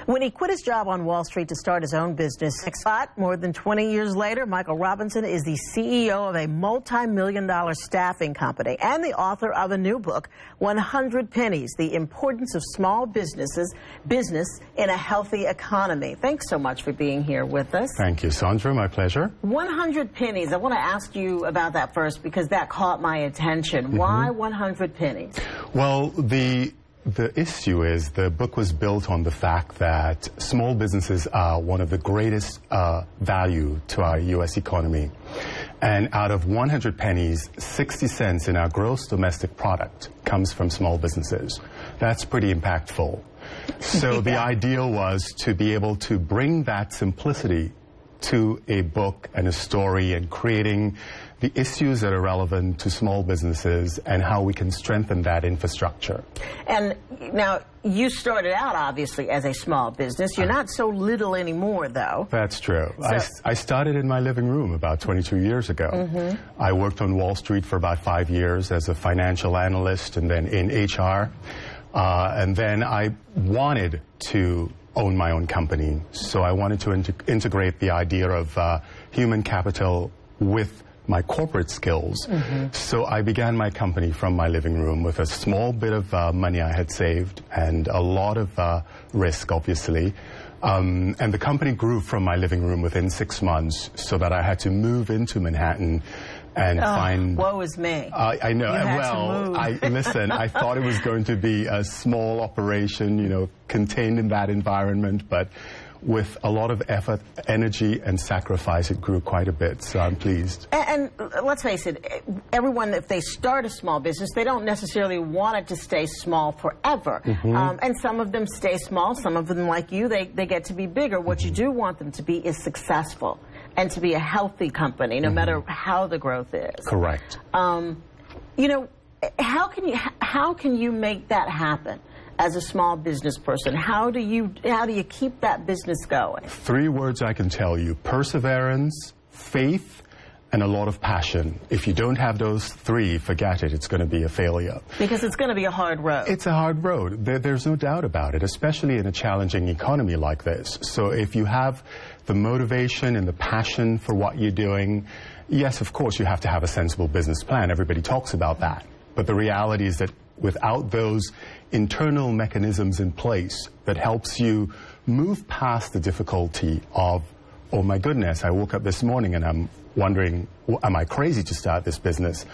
When he quit his job on Wall Street to start his own business, more than 20 years later, Michael Robinson is the CEO of a multi-million-dollar staffing company and the author of a new book, 100 Pennies, The Importance of Small Business in a Healthy Economy. Thanks so much for being here with us. Thank you, Sandra. My pleasure. 100 pennies. I want to ask you about that first because that caught my attention. Why 100 pennies? Well, the issue is the book was built on the fact that small businesses are one of the greatest value to our U.S. economy. And out of 100 pennies, 60 cents in our gross domestic product comes from small businesses. That's pretty impactful. So the ideal was to be able to bring that simplicity to a book and a story and creating the issues that are relevant to small businesses and how we can strengthen that infrastructure. And now, you started out, obviously, as a small business. You're not so little anymore, though. That's true. I started in my living room about 22 years ago. I worked on Wall Street for about 5 years as a financial analyst and then in HR. And then I wanted to own my own company. So I wanted to integrate the idea of human capital with my corporate skills. So I began my company from my living room with a small bit of money I had saved and a lot of risk, obviously. And the company grew from my living room within 6 months so that I had to move into Manhattan and find... Woe is me. I know. You had to move. Listen, I thought it was going to be a small operation, you know, contained in that environment, but with a lot of effort, energy, and sacrifice, it grew quite a bit, so I'm pleased. And let's face it, everyone, if they start a small business, they don't necessarily want it to stay small forever. And some of them stay small, some of them, like you, they get to be bigger. What you do want them to be is successful and to be a healthy company, no matter how the growth is. Correct. You know, how can you make that happen? As a small business person, how do you keep that business going? 3 words I can tell you: perseverance, faith, and a lot of passion. If you don't have those 3, forget it. It's going to be a failure. Because it's going to be a hard road. It's a hard road. There's no doubt about it, especially in a challenging economy like this. So if you have the motivation and the passion for what you're doing, yes, of course, you have to have a sensible business plan. Everybody talks about that. But the reality is that without those internal mechanisms in place that helps you move past the difficulty of, oh my goodness, I woke up this morning and I'm wondering, am I crazy to start this business?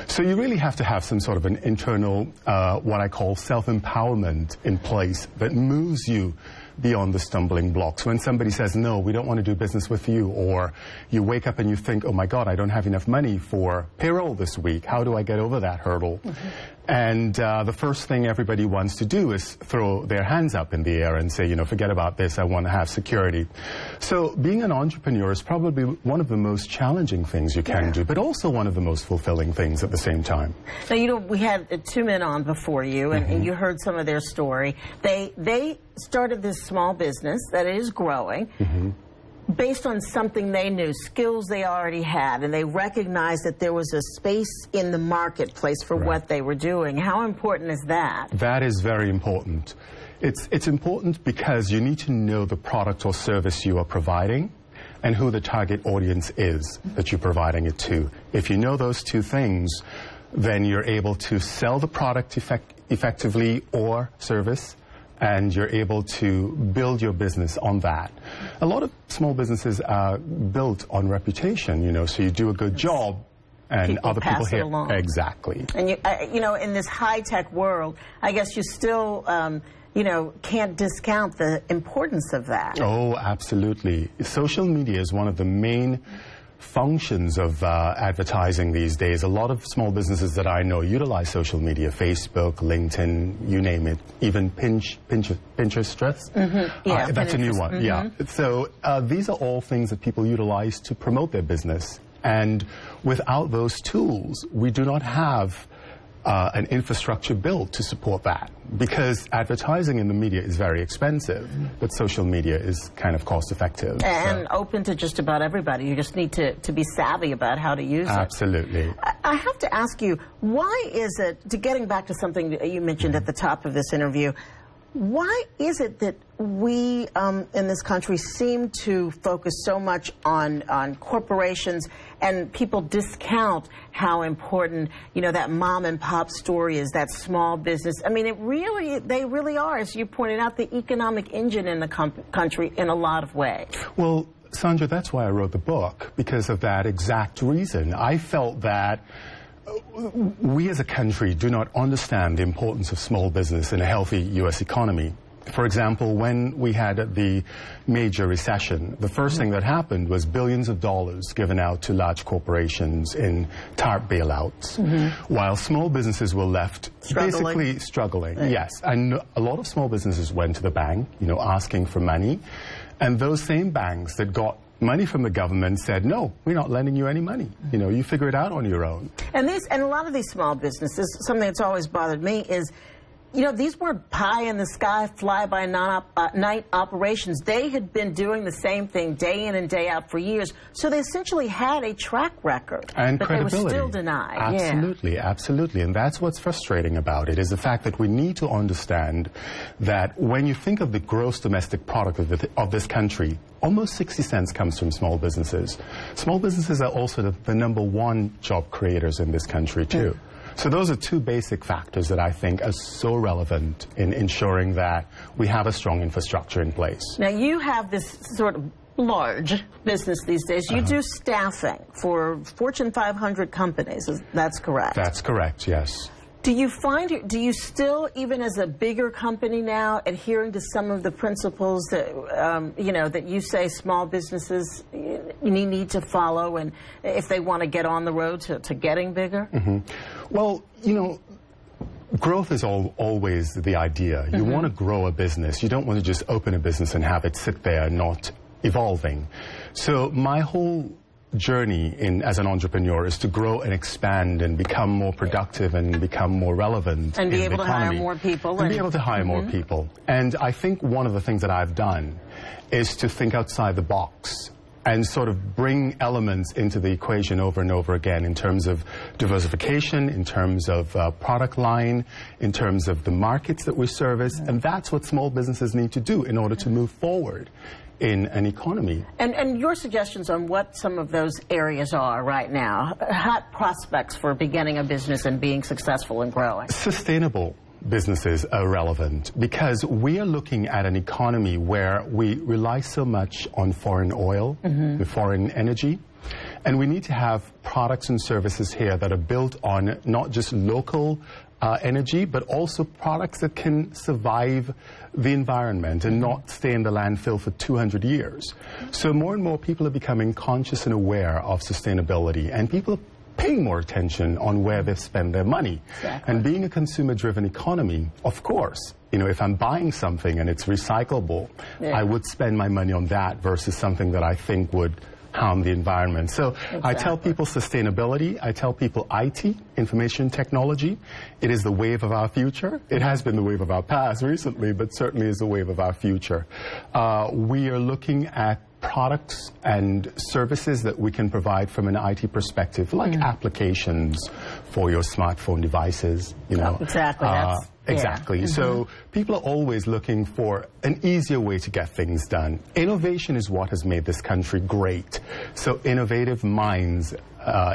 So you really have to have some sort of an internal, what I call self-empowerment in place that moves you beyond the stumbling blocks. When somebody says, no, we don't want to do business with you, or you wake up and you think, oh my God, I don't have enough money for payroll this week. How do I get over that hurdle? And the first thing everybody wants to do is throw their hands up in the air and say, you know, forget about this, I want to have security. So being an entrepreneur is probably one of the most challenging things you can do, but also one of the most fulfilling things at the same time. Now, you know, we had 2 men on before you, and you heard some of their story. They started this small business that is growing. Based on something they knew, skills they already had, and they recognized that there was a space in the marketplace for what they were doing. How important is that? That is very important. It's important because you need to know the product or service you are providing and who the target audience is that you're providing it to. If you know those 2 things, then you're able to sell the product effectively or service, and you're able to build your business on that. A lot of small businesses are built on reputation, you know, so you do a good job and other people pass it along. Exactly. And you know, in this high-tech world, I guess you still, you know, can't discount the importance of that. Oh, absolutely. Social media is one of the main functions of advertising these days. A lot of small businesses that I know utilize social media: Facebook, LinkedIn, you name it, even Pinterest. That's a new one. So these are all things that people utilize to promote their business. And without those tools, we do not have an infrastructure built to support that, because advertising in the media is very expensive, but social media is kind of cost effective. And open to just about everybody. You just need to be savvy about how to use it. Absolutely. I have to ask you, why is it, getting back to something that you mentioned at the top of this interview, Why is it that we in this country seem to focus so much on corporations, and people discount how important, you know, that mom and pop story is, that small business? I mean, they really are, as you pointed out, the economic engine in the country in a lot of ways. Well, Sandra, that's why I wrote the book, because of that exact reason. I felt that we as a country do not understand the importance of small business in a healthy U.S. economy. For example, when we had the major recession, the first thing that happened was billions of dollars given out to large corporations in TARP bailouts, while small businesses were left basically struggling. Yes, and a lot of small businesses went to the bank, you know, asking for money, and those same banks that got money from the government said, no, we're not lending you any money. You know, you figure it out on your own. And a lot of these small businesses, something that's always bothered me is, you know, these weren't pie-in-the-sky, fly-by-night operations. They had been doing the same thing day in and day out for years, so they essentially had a track record. And but credibility. They were still denied. Absolutely, absolutely. And that's what's frustrating about it, is the fact that we need to understand that when you think of the gross domestic product of this country, almost 60 cents comes from small businesses. Small businesses are also the #1 job creators in this country, too. So those are two basic factors that I think are so relevant in ensuring that we have a strong infrastructure in place. Now, you have this sort of large business these days. You do staffing for Fortune 500 companies. That's correct? That's correct, yes. Do you still, even as a bigger company now, adhering to some of the principles that, you know, that you say small businesses need to follow, and if they want to get on the road to getting bigger? Well, you know, growth is always the idea. You want to grow a business. You don't want to just open a business and have it sit there not evolving. So my whole journey as an entrepreneur is to grow and expand and become more productive and become more relevant and be in able the to economy. hire more people. And be able to hire more people. And I think one of the things that I've done is to think outside the box and sort of bring elements into the equation over and over again in terms of diversification, in terms of product line, in terms of the markets that we service. And that's what small businesses need to do in order to move forward in an economy. And your suggestions on what some of those areas are right now, hot prospects for beginning a business and being successful and growing? Sustainable businesses are relevant because we are looking at an economy where we rely so much on foreign oil, foreign energy, and we need to have products and services here that are built on not just local energy, but also products that can survive the environment and not stay in the landfill for 200 years. So more and more people are becoming conscious and aware of sustainability, and people are paying more attention on where they spend their money. Exactly. And being a consumer-driven economy, of course, you know, if I'm buying something and it's recyclable, I would spend my money on that versus something that I think would harm the environment. So I tell people sustainability, I tell people IT, information technology. It is the wave of our future. It has been the wave of our past recently, but certainly is the wave of our future. We are looking at products and services that we can provide from an IT perspective, like applications for your smartphone devices, you know. Exactly. Exactly. So people are always looking for an easier way to get things done. Innovation is what has made this country great. So innovative minds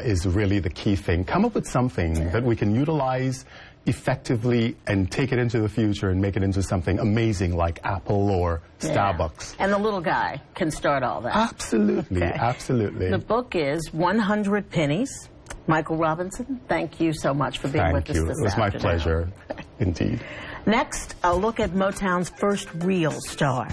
is really the key thing. Come up with something that we can utilize effectively and take it into the future and make it into something amazing like Apple or Starbucks. And the little guy can start all that. Absolutely, absolutely. The book is 100 Pennies. Michael Robinson, thank you so much for being with us this afternoon. It was my pleasure, indeed. Next, a look at Motown's first real star.